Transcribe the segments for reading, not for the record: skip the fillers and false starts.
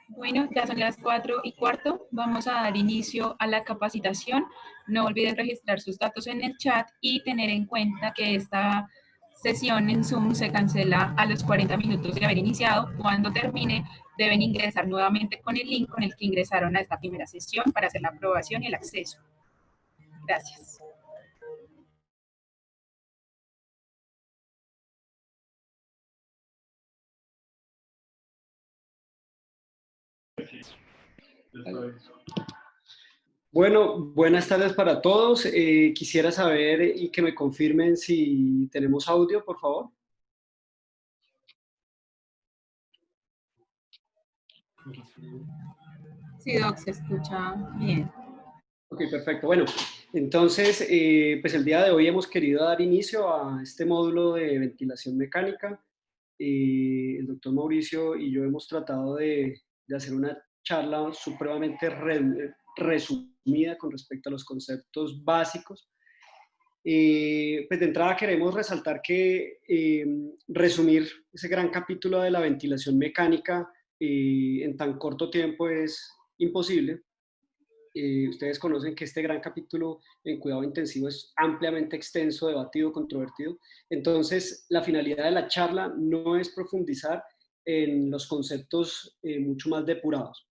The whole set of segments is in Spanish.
Bueno, ya son las 4:15. Vamos a dar inicio a la capacitación. No olviden registrar sus datos en el chat y tener en cuenta que esta sesión en Zoom se cancela a los 40 minutos de haber iniciado. Cuando termine, deben ingresar nuevamente con el link con el que ingresaron a esta primera sesión para hacer la aprobación y el acceso. Gracias. Bueno, buenas tardes para todos. Quisiera saber y que me confirmen si tenemos audio, por favor. Sí, Doc, se escucha bien. Ok, perfecto. Bueno, entonces, pues el día de hoy hemos querido dar inicio a este módulo de ventilación mecánica. El doctor Mauricio y yo hemos tratado de hacer una charla supremamente resumida con respecto a los conceptos básicos. Pues de entrada queremos resaltar que resumir ese gran capítulo de la ventilación mecánica en tan corto tiempo es imposible. Ustedes conocen que este gran capítulo en cuidado intensivo es ampliamente extenso, debatido, controvertido. Entonces, la finalidad de la charla no es profundizar en los conceptos mucho más depurados.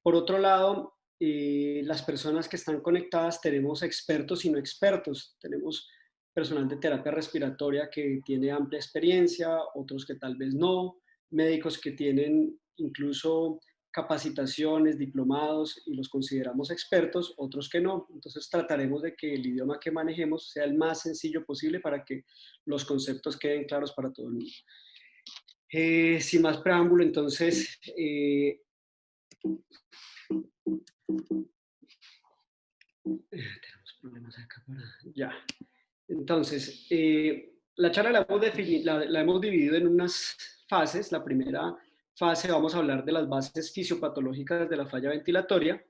Por otro lado, las personas que están conectadas tenemos expertos y no expertos. Tenemos personal de terapia respiratoria que tiene amplia experiencia, otros que tal vez no, médicos que tienen incluso capacitaciones, diplomados y los consideramos expertos, otros que no. Entonces trataremos de que el idioma que manejemos sea el más sencillo posible para que los conceptos queden claros para todo el mundo. Sin más preámbulo, entonces, tenemos problemas acá para... Ya. Entonces, la charla la hemos dividido en unas fases. La primera fase vamos a hablar de las bases fisiopatológicas de la falla ventilatoria.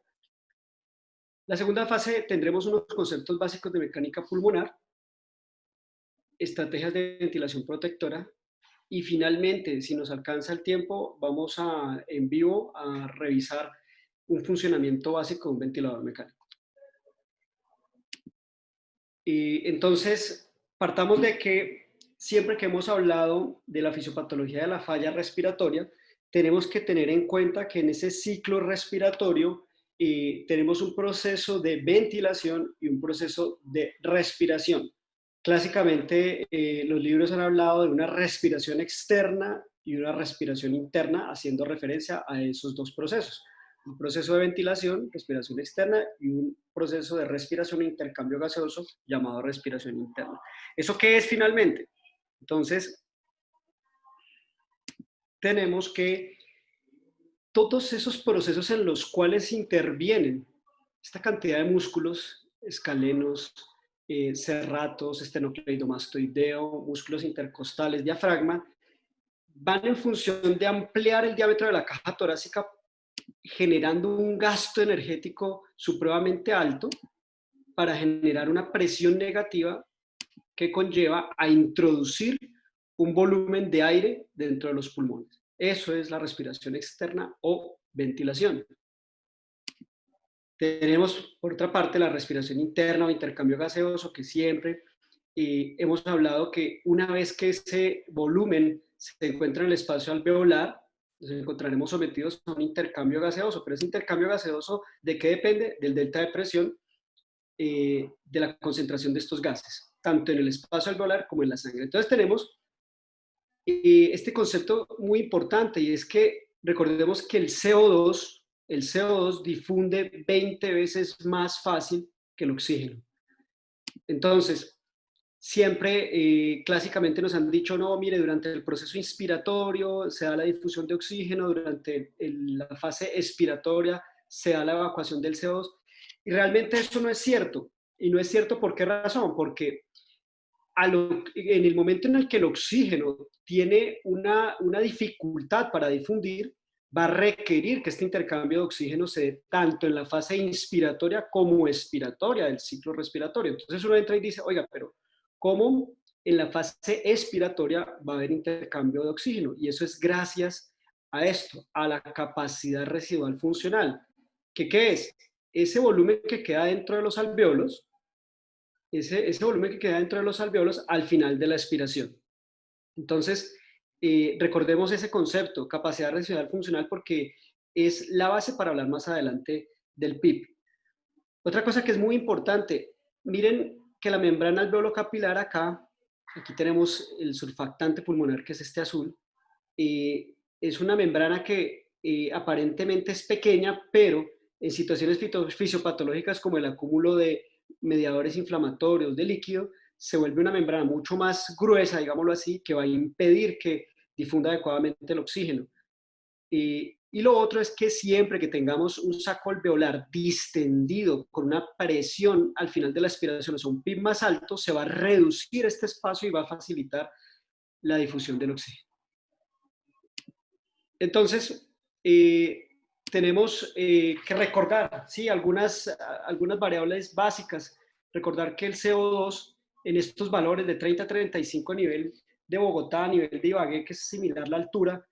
La segunda fase tendremos unos conceptos básicos de mecánica pulmonar, estrategias de ventilación protectora y finalmente, si nos alcanza el tiempo, vamos a, en vivo a revisar un funcionamiento básico de un ventilador mecánico. Entonces, partamos de que siempre que hemos hablado de la fisiopatología de la falla respiratoria, tenemos que tener en cuenta que en ese ciclo respiratorio tenemos un proceso de ventilación y un proceso de respiración. Clásicamente, los libros han hablado de una respiración externa y una respiración interna, haciendo referencia a esos dos procesos. Un proceso de ventilación, respiración externa, y un proceso de respiración e intercambio gaseoso llamado respiración interna. ¿Eso qué es finalmente? Entonces, tenemos que todos esos procesos en los cuales intervienen esta cantidad de músculos, escalenos, serratos, esternocleidomastoideo, músculos intercostales, diafragma, van en función de ampliar el diámetro de la caja torácica, generando un gasto energético supremamente alto para generar una presión negativa que conlleva a introducir un volumen de aire dentro de los pulmones. Eso es la respiración externa o ventilación. Tenemos, por otra parte, la respiración interna o intercambio gaseoso, que siempre hemos hablado que una vez que ese volumen se encuentra en el espacio alveolar, nos encontraremos sometidos a un intercambio gaseoso. Pero ese intercambio gaseoso, ¿de qué depende? Del delta de presión de la concentración de estos gases, tanto en el espacio alveolar como en la sangre. Entonces tenemos este concepto muy importante, y es que recordemos que el CO2 difunde 20 veces más fácil que el oxígeno. Entonces, siempre clásicamente nos han dicho, no, mire, durante el proceso inspiratorio se da la difusión de oxígeno, durante la fase expiratoria se da la evacuación del CO2, y realmente eso no es cierto. Y no es cierto, ¿por qué razón? Porque en el momento en el que el oxígeno tiene una dificultad para difundir, va a requerir que este intercambio de oxígeno se dé tanto en la fase inspiratoria como expiratoria del ciclo respiratorio. Entonces uno entra y dice, oiga, pero ¿cómo en la fase expiratoria va a haber intercambio de oxígeno? Y eso es gracias a esto, a la capacidad residual funcional. ¿Qué es? Ese volumen que queda dentro de los alvéolos, ese volumen que queda dentro de los alvéolos al final de la expiración. Entonces, recordemos ese concepto, capacidad residual funcional, porque es la base para hablar más adelante del PIB. Otra cosa que es muy importante, miren que la membrana alveolo-capilar acá, aquí tenemos el surfactante pulmonar, que es este azul, es una membrana que aparentemente es pequeña, pero en situaciones fisiopatológicas como el acúmulo de mediadores inflamatorios de líquido, se vuelve una membrana mucho más gruesa, digámoslo así, que va a impedir que difunda adecuadamente el oxígeno. Y lo otro es que siempre que tengamos un saco alveolar distendido con una presión al final de la expiración, o sea, un PIB más alto, se va a reducir este espacio y va a facilitar la difusión del oxígeno. Entonces, tenemos que recordar, ¿sí? algunas variables básicas. Recordar que el CO2 en estos valores de 30 a 35 a nivel de Bogotá, a nivel de Ibagué, que es similar a la altura,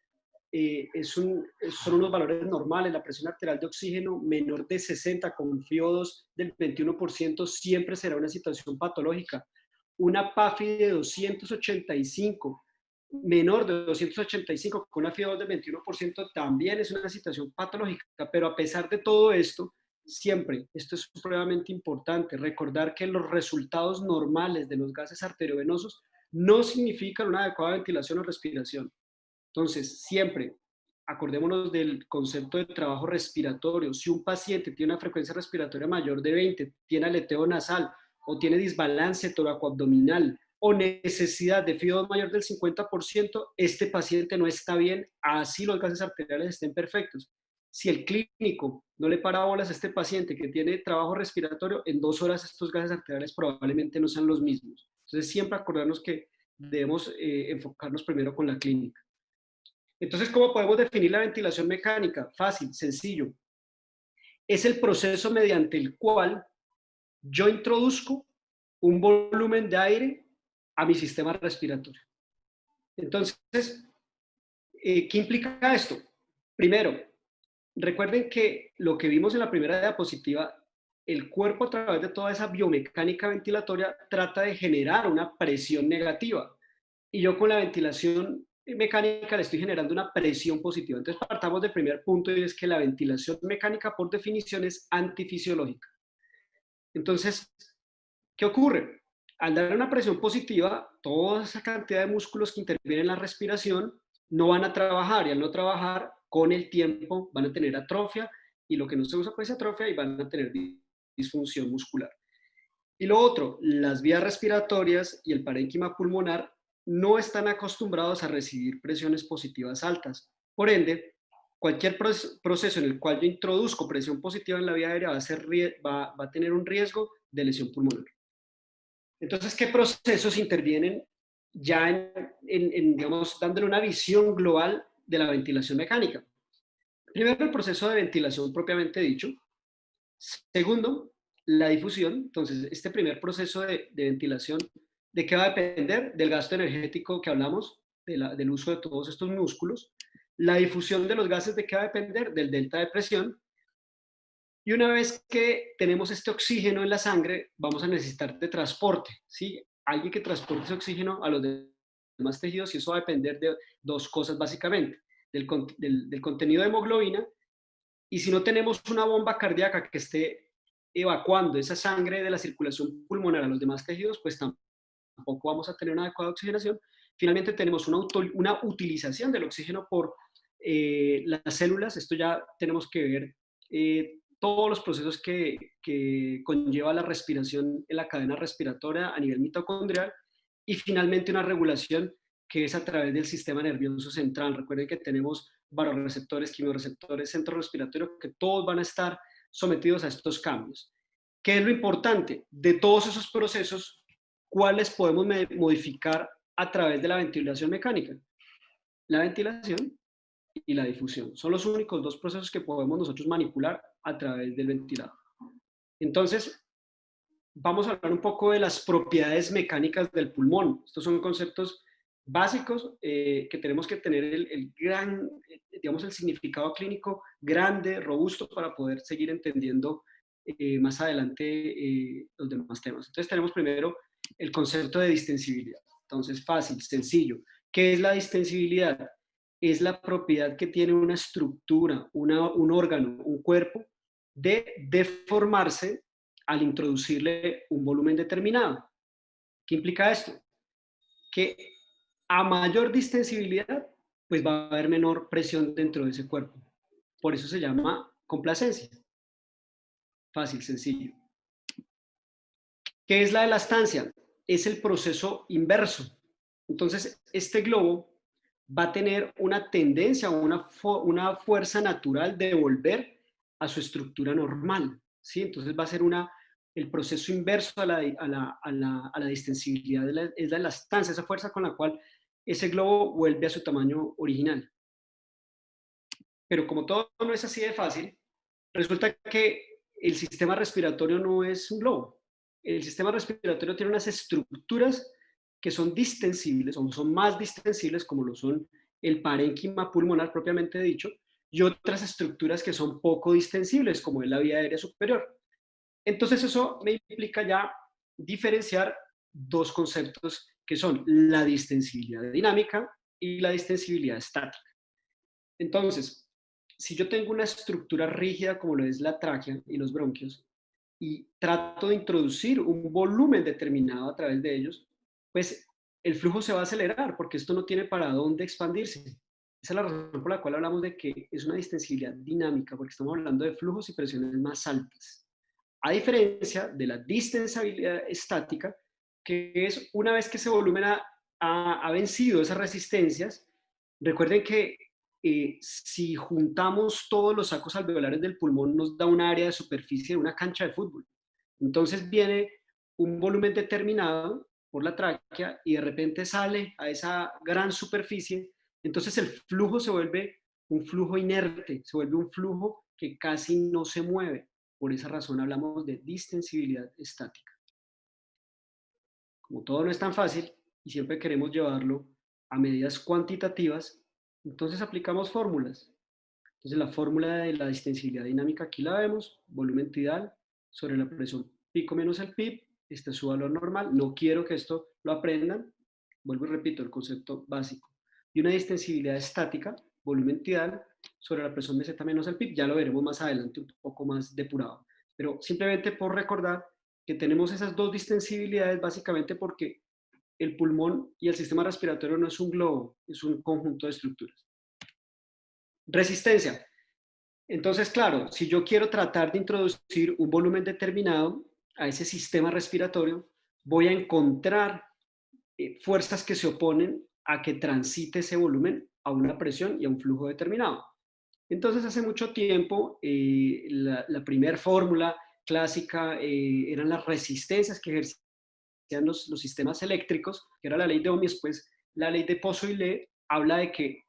son unos valores normales. La presión arterial de oxígeno menor de 60 con FiO2 del 21% siempre será una situación patológica. Una PAFI de 285 menor de 285 con una FIO2 del 21% también es una situación patológica, pero a pesar de todo esto, siempre, esto es supremamente importante, recordar que los resultados normales de los gases arteriovenosos no significan una adecuada ventilación o respiración. Entonces, siempre, acordémonos del concepto de trabajo respiratorio. Si un paciente tiene una frecuencia respiratoria mayor de 20, tiene aleteo nasal o tiene disbalance toracoabdominal o necesidad de FIO2 mayor del 50%, este paciente no está bien, así los gases arteriales estén perfectos. Si el clínico no le para bolas a este paciente que tiene trabajo respiratorio, en 2 horas estos gases arteriales probablemente no sean los mismos. Entonces, siempre acordarnos que debemos enfocarnos primero con la clínica. Entonces, ¿cómo podemos definir la ventilación mecánica? Fácil, sencillo. Es el proceso mediante el cual yo introduzco un volumen de aire a mi sistema respiratorio. Entonces, ¿qué implica esto? Primero, recuerden que lo que vimos en la primera diapositiva, el cuerpo a través de toda esa biomecánica ventilatoria trata de generar una presión negativa. Y yo con la ventilación mecánica le estoy generando una presión positiva. Entonces partamos del primer punto y es que la ventilación mecánica por definición es antifisiológica. Entonces, ¿qué ocurre? Al dar una presión positiva, toda esa cantidad de músculos que intervienen en la respiración no van a trabajar y al no trabajar, con el tiempo van a tener atrofia y lo que no se usa pues atrofia y van a tener disfunción muscular. Y lo otro, las vías respiratorias y el parénquima pulmonar no están acostumbrados a recibir presiones positivas altas. Por ende, cualquier proceso en el cual yo introduzco presión positiva en la vía aérea va a tener un riesgo de lesión pulmonar. Entonces, ¿qué procesos intervienen ya digamos, dándole una visión global de la ventilación mecánica? Primero, el proceso de ventilación propiamente dicho. Segundo, la difusión. Entonces, este primer proceso de ventilación, ¿de qué va a depender? Del gasto energético que hablamos, del uso de todos estos músculos. La difusión de los gases, ¿de qué va a depender? Del delta de presión. Y una vez que tenemos este oxígeno en la sangre, vamos a necesitar de transporte, ¿sí? Alguien que transporte ese oxígeno a los demás tejidos y eso va a depender de dos cosas básicamente, del contenido de hemoglobina y si no tenemos una bomba cardíaca que esté evacuando esa sangre de la circulación pulmonar a los demás tejidos, pues tampoco vamos a tener una adecuada oxigenación. Finalmente tenemos una utilización del oxígeno por las células. Esto ya tenemos que ver todos los procesos que conlleva la respiración en la cadena respiratoria a nivel mitocondrial y finalmente una regulación que es a través del sistema nervioso central. Recuerden que tenemos varoreceptores, quimioreceptores, centro respiratorio, que todos van a estar sometidos a estos cambios. ¿Qué es lo importante? De todos esos procesos, ¿cuáles podemos modificar a través de la ventilación mecánica? La ventilación y la difusión. Son los únicos dos procesos que podemos nosotros manipular a través del ventilador. Entonces, vamos a hablar un poco de las propiedades mecánicas del pulmón. Estos son conceptos básicos que tenemos que tener el gran, digamos, el significado clínico grande, robusto, para poder seguir entendiendo más adelante los demás temas. Entonces tenemos primero el concepto de distensibilidad. Entonces, fácil, sencillo. ¿Qué es la distensibilidad? Es la propiedad que tiene una estructura, un órgano, un cuerpo, de deformarse al introducirle un volumen determinado. ¿Qué implica esto? Que a mayor distensibilidad, pues va a haber menor presión dentro de ese cuerpo. Por eso se llama complacencia. Fácil, sencillo. ¿Qué es la elastancia? Es el proceso inverso. Entonces, este globo va a tener una tendencia o una fuerza natural de volver a su estructura normal, ¿sí? Entonces va a ser el proceso inverso a la distensibilidad, es la elastancia, esa fuerza con la cual ese globo vuelve a su tamaño original. Pero como todo no es así de fácil, resulta que el sistema respiratorio no es un globo. El sistema respiratorio tiene unas estructuras que son distensibles o son más distensibles, como lo son el parénquima pulmonar propiamente dicho, y otras estructuras que son poco distensibles, como es la vía aérea superior. Entonces eso me implica ya diferenciar dos conceptos que son la distensibilidad dinámica y la distensibilidad estática. Entonces, si yo tengo una estructura rígida como lo es la tráquea y los bronquios, y trato de introducir un volumen determinado a través de ellos, pues el flujo se va a acelerar porque esto no tiene para dónde expandirse. Esa es la razón por la cual hablamos de que es una distensibilidad dinámica, porque estamos hablando de flujos y presiones más altas. A diferencia de la distensibilidad estática, que es una vez que ese volumen ha vencido esas resistencias. Recuerden que si juntamos todos los sacos alveolares del pulmón, nos da un área de superficie de una cancha de fútbol. Entonces viene un volumen determinado por la tráquea y de repente sale a esa gran superficie. Entonces el flujo se vuelve un flujo inerte, se vuelve un flujo que casi no se mueve. Por esa razón hablamos de distensibilidad estática. Como todo no es tan fácil y siempre queremos llevarlo a medidas cuantitativas, entonces aplicamos fórmulas. Entonces la fórmula de la distensibilidad dinámica aquí la vemos, volumen tidal sobre la presión pico menos el PIB, este es su valor normal, no quiero que esto lo aprendan, vuelvo y repito el concepto básico. Y una distensibilidad estática, volumen tidal sobre la presión meseta menos el PIB, ya lo veremos más adelante un poco más depurado. Pero simplemente por recordar que tenemos esas dos distensibilidades básicamente porque el pulmón y el sistema respiratorio no es un globo, es un conjunto de estructuras. Resistencia. Entonces, claro, si yo quiero tratar de introducir un volumen determinado a ese sistema respiratorio, voy a encontrar fuerzas que se oponen a que transite ese volumen a una presión y a un flujo determinado. Entonces, hace mucho tiempo, la primera fórmula clásica eran las resistencias que ejercían los sistemas eléctricos, que era la ley de Ohm, y después la ley de Poiseuille habla de que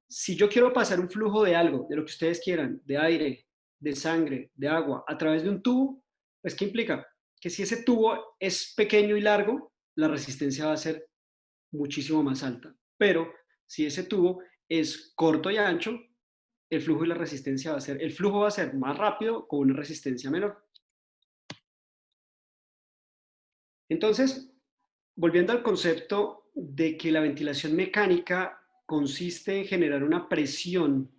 si yo quiero pasar un flujo de algo, de lo que ustedes quieran, de aire, de sangre, de agua, a través de un tubo, pues ¿qué implica? Que si ese tubo es pequeño y largo, la resistencia va a ser muchísimo más alta. Pero si ese tubo es corto y ancho, el flujo y la resistencia el flujo va a ser más rápido con una resistencia menor. Entonces, volviendo al concepto de que la ventilación mecánica consiste en generar una presión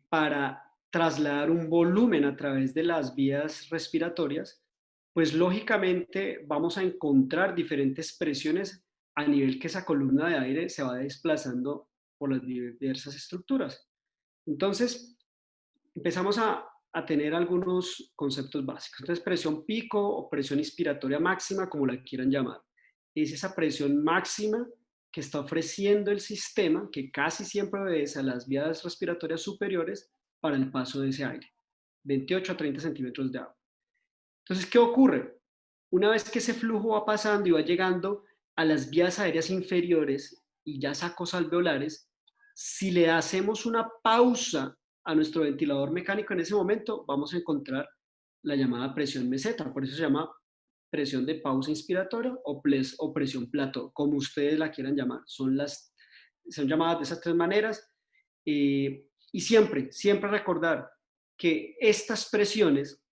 para trasladar un volumen a través de las vías respiratorias, pues lógicamente vamos a encontrar diferentes presiones a nivel que esa columna de aire se va desplazando por las diversas estructuras. Entonces, empezamos a tener algunos conceptos básicos. Entonces, presión pico o presión inspiratoria máxima, como la quieran llamar, es esa presión máxima que está ofreciendo el sistema, que casi siempre obedece a las vías respiratorias superiores para el paso de ese aire, 28 a 30 centímetros de agua. Entonces, ¿qué ocurre? Una vez que ese flujo va pasando y va llegando a las vías aéreas inferiores y ya sacos alveolares, si le hacemos una pausa a nuestro ventilador mecánico en ese momento, vamos a encontrar la llamada presión meseta, por eso se llama presión de pausa inspiratoria o presión plató, como ustedes la quieran llamar. Son llamadas de esas tres maneras. Y siempre, siempre recordar que estas presiones,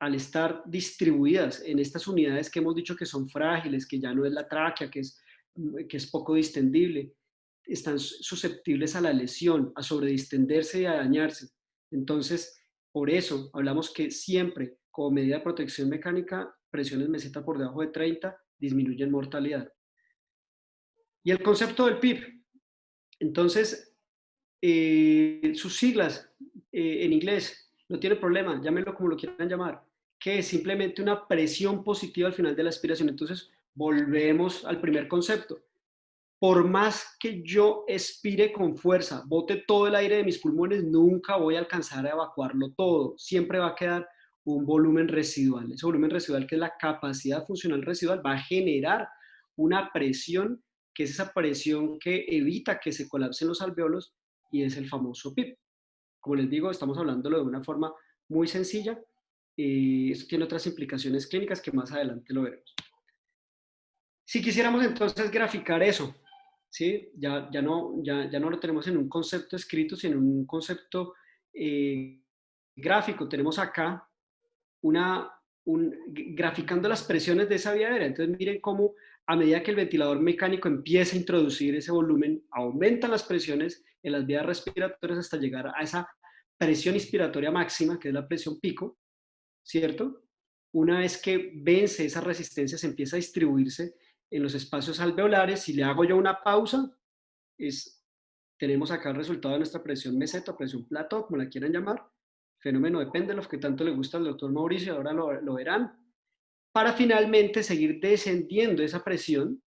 al estar distribuidas en estas unidades que hemos dicho que son frágiles, que ya no es la tráquea, que es poco distendible, están susceptibles a la lesión, a sobredistenderse y a dañarse. Entonces, por eso hablamos que siempre, como medida de protección mecánica, presiones meseta por debajo de 30 disminuyen mortalidad. Y el concepto del PIB. Entonces, sus siglas en inglés, no tiene problema, llámenlo como lo quieran llamar, que es simplemente una presión positiva al final de la expiración. Entonces, volvemos al primer concepto. Por más que yo expire con fuerza, bote todo el aire de mis pulmones, nunca voy a alcanzar a evacuarlo todo. Siempre va a quedar un volumen residual. Ese volumen residual, que es la capacidad funcional residual, va a generar una presión, que es esa presión que evita que se colapsen los alveolos, y es el famoso PIB. Como les digo, estamos hablándolo de una forma muy sencilla. Esto tiene otras implicaciones clínicas que más adelante lo veremos. Si quisiéramos entonces graficar eso, ¿sí? Ya no lo tenemos en un concepto escrito, sino en un concepto gráfico. Tenemos acá graficando las presiones de esa vía aérea. Entonces miren cómo a medida que el ventilador mecánico empieza a introducir ese volumen, aumentan las presiones en las vías respiratorias hasta llegar a esa presión inspiratoria máxima, que es la presión pico, ¿cierto? Una vez que vence esa resistencia, se empieza a distribuirse en los espacios alveolares. Si le hago yo una pausa, tenemos acá el resultado de nuestra presión meseta, presión plató, como la quieran llamar, fenómeno de Pendelov, que tanto le gusta al doctor Mauricio, ahora lo verán, para finalmente seguir descendiendo esa presión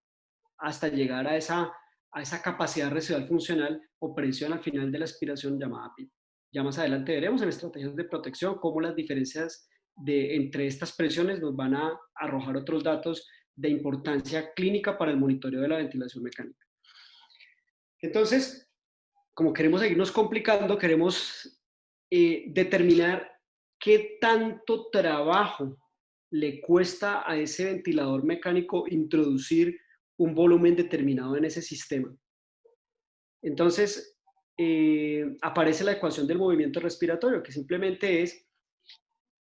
hasta llegar a esa capacidad residual funcional o presión al final de la expiración llamada PIB. Ya más adelante veremos en estrategias de protección cómo las diferencias entre estas presiones nos van a arrojar otros datos de importancia clínica para el monitoreo de la ventilación mecánica. Entonces, como queremos seguirnos complicando, queremos determinar qué tanto trabajo le cuesta a ese ventilador mecánico introducir un volumen determinado en ese sistema. Entonces, aparece la ecuación del movimiento respiratorio, que simplemente es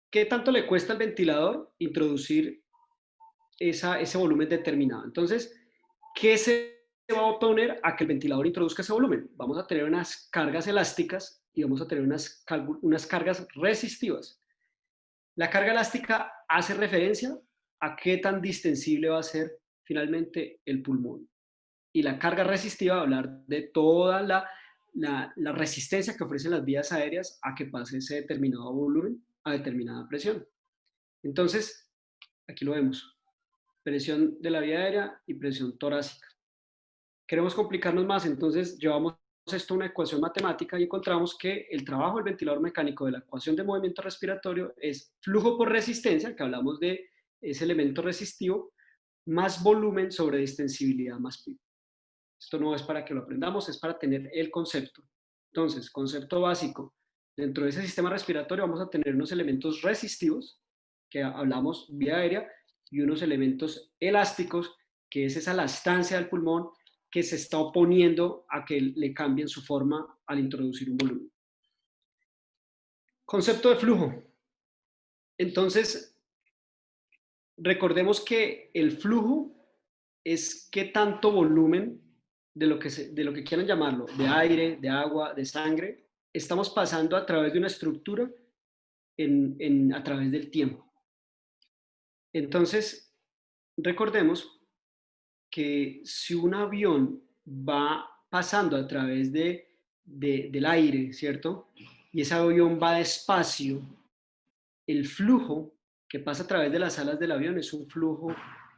qué tanto le cuesta al ventilador introducir ese volumen determinado. Entonces, ¿qué se va a oponer a que el ventilador introduzca ese volumen? Vamos a tener unas cargas elásticas y vamos a tener unas cargas resistivas. La carga elástica hace referencia a qué tan distensible va a ser finalmente el pulmón. Y la carga resistiva va a hablar de toda la resistencia que ofrecen las vías aéreas a que pase ese determinado volumen a determinada presión. Entonces, aquí lo vemos. Presión de la vía aérea y presión torácica. Queremos complicarnos más, entonces llevamos esto a una ecuación matemática y encontramos que el trabajo del ventilador mecánico de la ecuación de movimiento respiratorio es flujo por resistencia, que hablamos de ese elemento resistivo, más volumen sobre distensibilidad más PIB. Esto no es para que lo aprendamos, es para tener el concepto. Entonces, concepto básico. Dentro de ese sistema respiratorio vamos a tener unos elementos resistivos, que hablamos vía aérea, y unos elementos elásticos, que es esa elastancia del pulmón que se está oponiendo a que le cambien su forma al introducir un volumen. Concepto de flujo. Entonces, recordemos que el flujo es qué tanto volumen de lo que quieran llamarlo, de aire, de agua, de sangre, estamos pasando a través de una estructura a través del tiempo. Entonces, recordemos que si un avión va pasando a través del aire, ¿cierto? Y ese avión va despacio, el flujo que pasa a través de las alas del avión es un flujo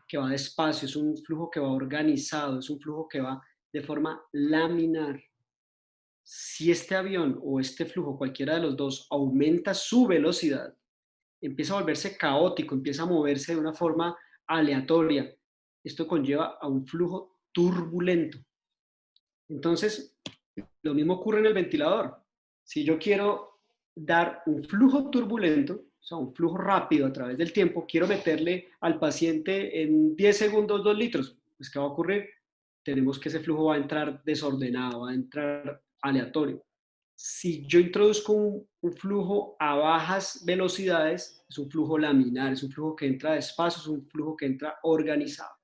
que va despacio, es un flujo que va organizado, es un flujo que va de forma laminar. Si este avión o este flujo, cualquiera de los dos, aumenta su velocidad, empieza a volverse caótico, empieza a moverse de una forma aleatoria. Esto conlleva a un flujo turbulento. Entonces, lo mismo ocurre en el ventilador. Si yo quiero dar un flujo turbulento, o sea, un flujo rápido a través del tiempo, quiero meterle al paciente en 10 segundos 2 litros, pues ¿qué va a ocurrir? Tenemos que ese flujo va a entrar desordenado, va a entrar aleatorio. Si yo introduzco un flujo a bajas velocidades, es un flujo laminar, es un flujo que entra despacio, es un flujo que entra organizado.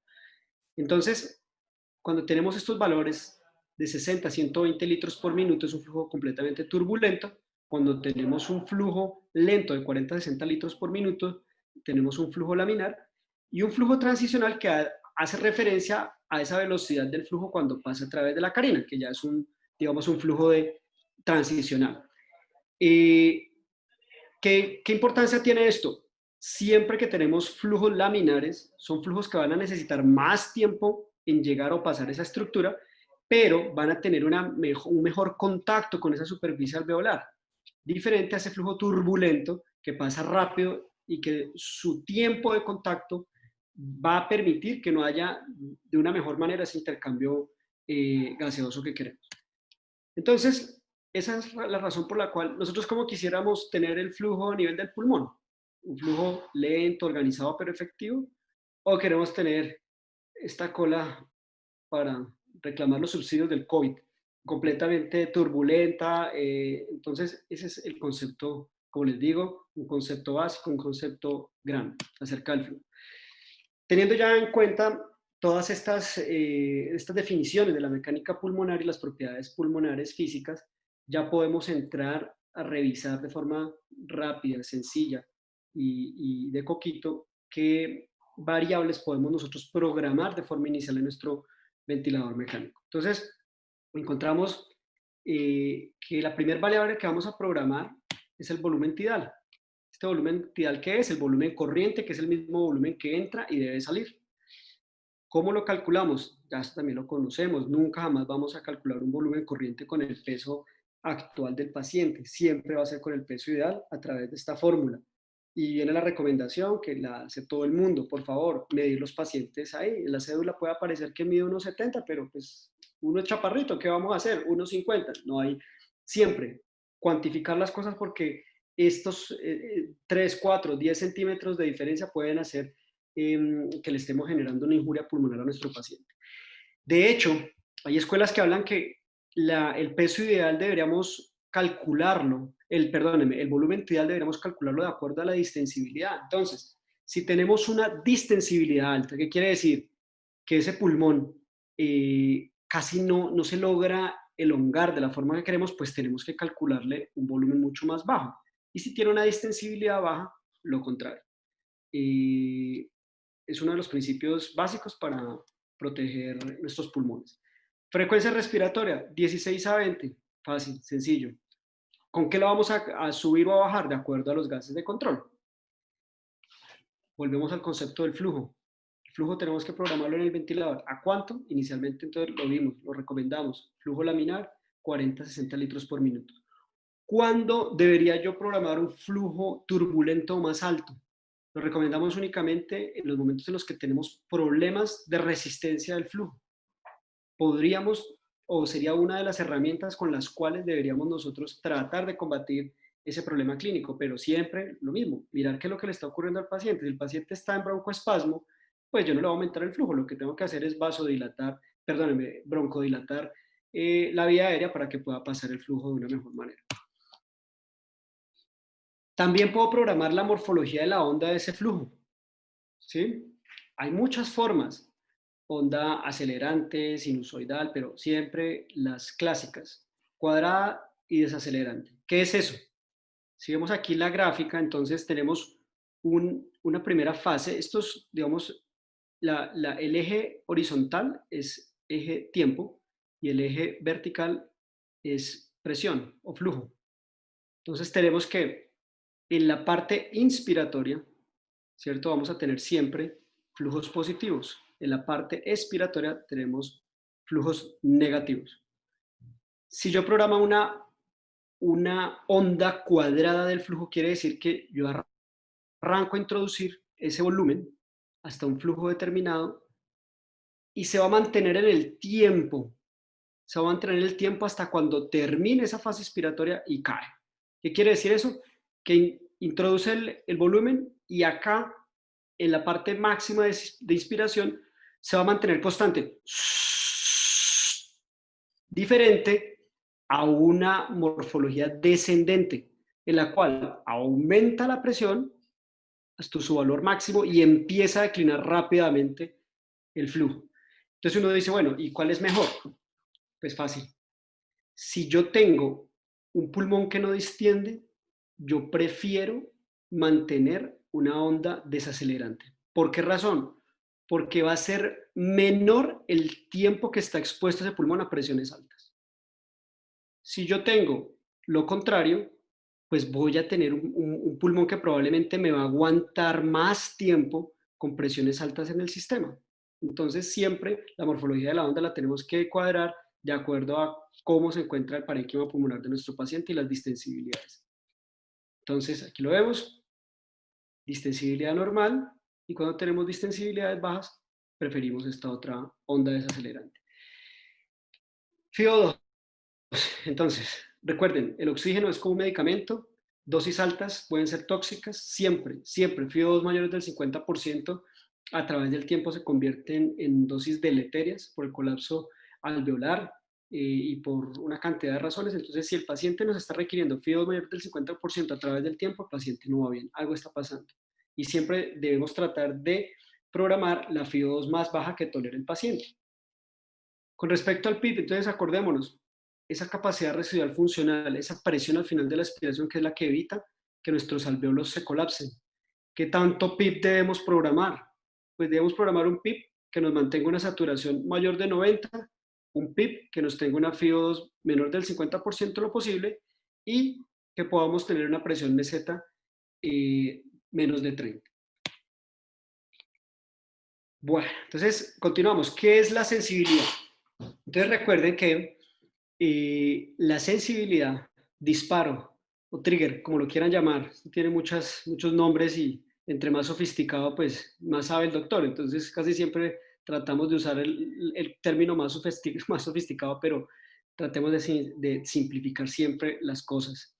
Entonces, cuando tenemos estos valores de 60 a 120 litros por minuto, es un flujo completamente turbulento. Cuando tenemos un flujo lento de 40 a 60 litros por minuto, tenemos un flujo laminar y un flujo transicional que hace referencia a esa velocidad del flujo cuando pasa a través de la carina, que ya es digamos, un flujo transicional. ¿Qué importancia tiene esto? Siempre que tenemos flujos laminares, son flujos que van a necesitar más tiempo en llegar o pasar esa estructura, pero van a tener un mejor contacto con esa superficie alveolar, diferente a ese flujo turbulento que pasa rápido y que su tiempo de contacto va a permitir que no haya de una mejor manera ese intercambio gaseoso que queremos. Entonces, esa es la razón por la cual nosotros como quisiéramos tener el flujo a nivel del pulmón, un flujo lento, organizado, pero efectivo, o queremos tener esta cola para reclamar los subsidios del COVID, completamente turbulenta. Entonces, ese es el concepto, como les digo, un concepto básico, un concepto grande acerca del flujo. Teniendo ya en cuenta todas estas definiciones de la mecánica pulmonar y las propiedades pulmonares físicas, ya podemos entrar a revisar de forma rápida, sencilla y de coquito qué variables podemos nosotros programar de forma inicial en nuestro ventilador mecánico. Entonces, encontramos que la primera variable que vamos a programar es el volumen tidal. Este volumen tidal, ¿qué es? El volumen corriente, que es el mismo volumen que entra y debe salir. ¿Cómo lo calculamos? Ya esto también lo conocemos. Nunca jamás vamos a calcular un volumen corriente con el peso actual del paciente. Siempre va a ser con el peso ideal a través de esta fórmula. Y viene la recomendación que la hace todo el mundo. Por favor, medir los pacientes ahí. En la cédula puede aparecer que mide 1,70, pero pues uno es chaparrito. ¿Qué vamos a hacer? 1,50. No hay. Siempre cuantificar las cosas porque estos 3, 4, 10 centímetros de diferencia pueden hacer que le estemos generando una injuria pulmonar a nuestro paciente. De hecho, hay escuelas que hablan que el peso ideal deberíamos calcularlo, el volumen ideal deberíamos calcularlo de acuerdo a la distensibilidad. Entonces, si tenemos una distensibilidad alta, ¿qué quiere decir? Que ese pulmón casi no se logra elongar de la forma que queremos, pues tenemos que calcularle un volumen mucho más bajo. Y si tiene una distensibilidad baja, lo contrario. Es uno de los principios básicos para proteger nuestros pulmones. Frecuencia respiratoria, 16 a 20. Fácil, sencillo. ¿Con qué lo vamos a subir o a bajar? De acuerdo a los gases de control. Volvemos al concepto del flujo. El flujo tenemos que programarlo en el ventilador. ¿A cuánto? Inicialmente entonces lo vimos, lo recomendamos. Flujo laminar, 40 a 60 litros por minuto. ¿Cuándo debería yo programar un flujo turbulento más alto? Lo recomendamos únicamente en los momentos en los que tenemos problemas de resistencia del flujo. Podríamos, o sería una de las herramientas con las cuales deberíamos nosotros tratar de combatir ese problema clínico, pero siempre lo mismo, mirar qué es lo que le está ocurriendo al paciente. Si el paciente está en broncoespasmo, pues yo no le voy a aumentar el flujo, lo que tengo que hacer es broncodilatar la vía aérea para que pueda pasar el flujo de una mejor manera. También puedo programar la morfología de la onda de ese flujo, ¿sí? Hay muchas formas, onda acelerante, sinusoidal, pero siempre las clásicas, cuadrada y desacelerante. ¿Qué es eso? Si vemos aquí la gráfica, entonces tenemos una primera fase. Esto es, digamos, el eje horizontal es eje tiempo y el eje vertical es presión o flujo. Entonces tenemos que en la parte inspiratoria, ¿cierto? Vamos a tener siempre flujos positivos. En la parte expiratoria tenemos flujos negativos. Si yo programo una onda cuadrada del flujo, quiere decir que yo arranco a introducir ese volumen hasta un flujo determinado y se va a mantener en el tiempo. Se va a mantener en el tiempo hasta cuando termine esa fase expiratoria y cae. ¿Qué quiere decir eso? Que introduce el volumen y acá, en la parte máxima de inspiración, se va a mantener constante. Diferente a una morfología descendente, en la cual aumenta la presión hasta su valor máximo y empieza a declinar rápidamente el flujo. Entonces uno dice, bueno, ¿y cuál es mejor? Pues fácil. Si yo tengo un pulmón que no distiende, yo prefiero mantener una onda desacelerante. ¿Por qué razón? Porque va a ser menor el tiempo que está expuesto ese pulmón a presiones altas. Si yo tengo lo contrario, pues voy a tener un pulmón que probablemente me va a aguantar más tiempo con presiones altas en el sistema. Entonces siempre la morfología de la onda la tenemos que cuadrar de acuerdo a cómo se encuentra el parénquima pulmonar de nuestro paciente y las distensibilidades. Entonces aquí lo vemos, distensibilidad normal, y cuando tenemos distensibilidades bajas, preferimos esta otra onda desacelerante. FIO2. Entonces, recuerden, el oxígeno es como un medicamento, dosis altas pueden ser tóxicas, siempre, siempre, FIO2 mayores del 50% a través del tiempo se convierten en dosis deleterias por el colapso alveolar y por una cantidad de razones. Entonces, si el paciente nos está requiriendo FIO2 mayor del 50% a través del tiempo, el paciente no va bien, algo está pasando. Y siempre debemos tratar de programar la FIO2 más baja que tolere el paciente. Con respecto al PIB, entonces acordémonos, esa capacidad residual funcional, esa presión al final de la expiración que es la que evita que nuestros alvéolos se colapsen. ¿Qué tanto PIB debemos programar? Pues debemos programar un PIB que nos mantenga una saturación mayor de 90, un PIB que nos tenga una FIO2 menor del 50% lo posible y que podamos tener una presión meseta menos de 30. Bueno, entonces continuamos. ¿Qué es la sensibilidad? Entonces recuerden que la sensibilidad, disparo o trigger, como lo quieran llamar, tiene muchos nombres y entre más sofisticado, pues más sabe el doctor. Entonces casi siempre tratamos de usar el término más sofisticado, pero tratemos de simplificar siempre las cosas.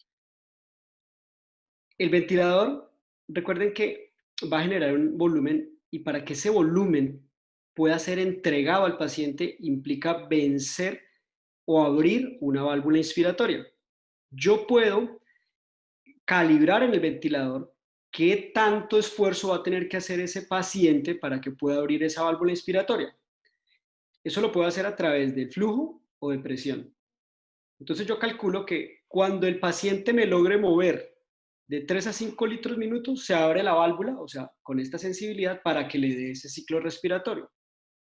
El ventilador, recuerden que va a generar un volumen y para que ese volumen pueda ser entregado al paciente implica vencer o abrir una válvula inspiratoria. Yo puedo calibrar en el ventilador qué tanto esfuerzo va a tener que hacer ese paciente para que pueda abrir esa válvula inspiratoria. Eso lo puedo hacer a través del flujo o de presión. Entonces yo calculo que cuando el paciente me logre mover de 3 a 5 litros minutos, se abre la válvula, o sea, con esta sensibilidad para que le dé ese ciclo respiratorio.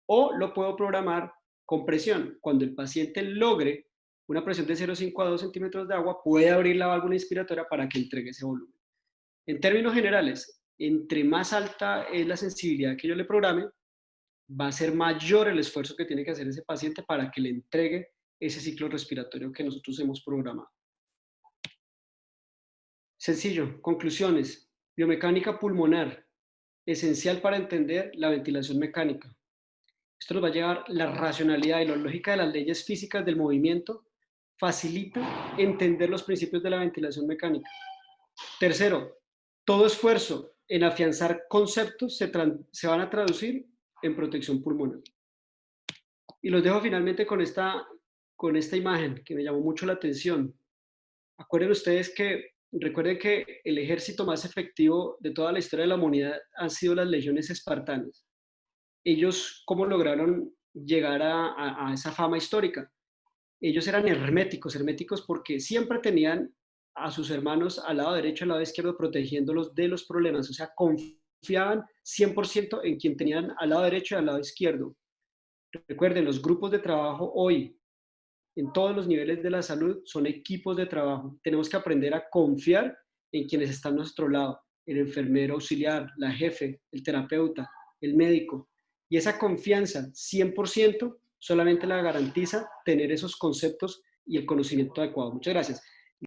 O lo puedo programar con presión. Cuando el paciente logre una presión de 0,5 a 2 centímetros de agua, puede abrir la válvula inspiratoria para que entregue ese volumen. En términos generales, entre más alta es la sensibilidad que yo le programe, va a ser mayor el esfuerzo que tiene que hacer ese paciente para que le entregue ese ciclo respiratorio que nosotros hemos programado. Sencillo, conclusiones. Biomecánica pulmonar, esencial para entender la ventilación mecánica. Esto nos va a llevar la racionalidad y la lógica de las leyes físicas del movimiento, facilita entender los principios de la ventilación mecánica. Tercero, todo esfuerzo en afianzar conceptos se van a traducir en protección pulmonar. Y los dejo finalmente con esta imagen que me llamó mucho la atención. Recuerden que el ejército más efectivo de toda la historia de la humanidad han sido las legiones espartanas. Ellos, ¿cómo lograron llegar a esa fama histórica? Ellos eran herméticos porque siempre tenían a sus hermanos al lado derecho y al lado izquierdo protegiéndolos de los problemas, o sea, confiaban 100% en quien tenían al lado derecho y al lado izquierdo. Recuerden, los grupos de trabajo hoy, en todos los niveles de la salud, son equipos de trabajo. Tenemos que aprender a confiar en quienes están a nuestro lado, el enfermero auxiliar, la jefe, el terapeuta, el médico. Y esa confianza 100% solamente la garantiza tener esos conceptos y el conocimiento adecuado. Muchas gracias.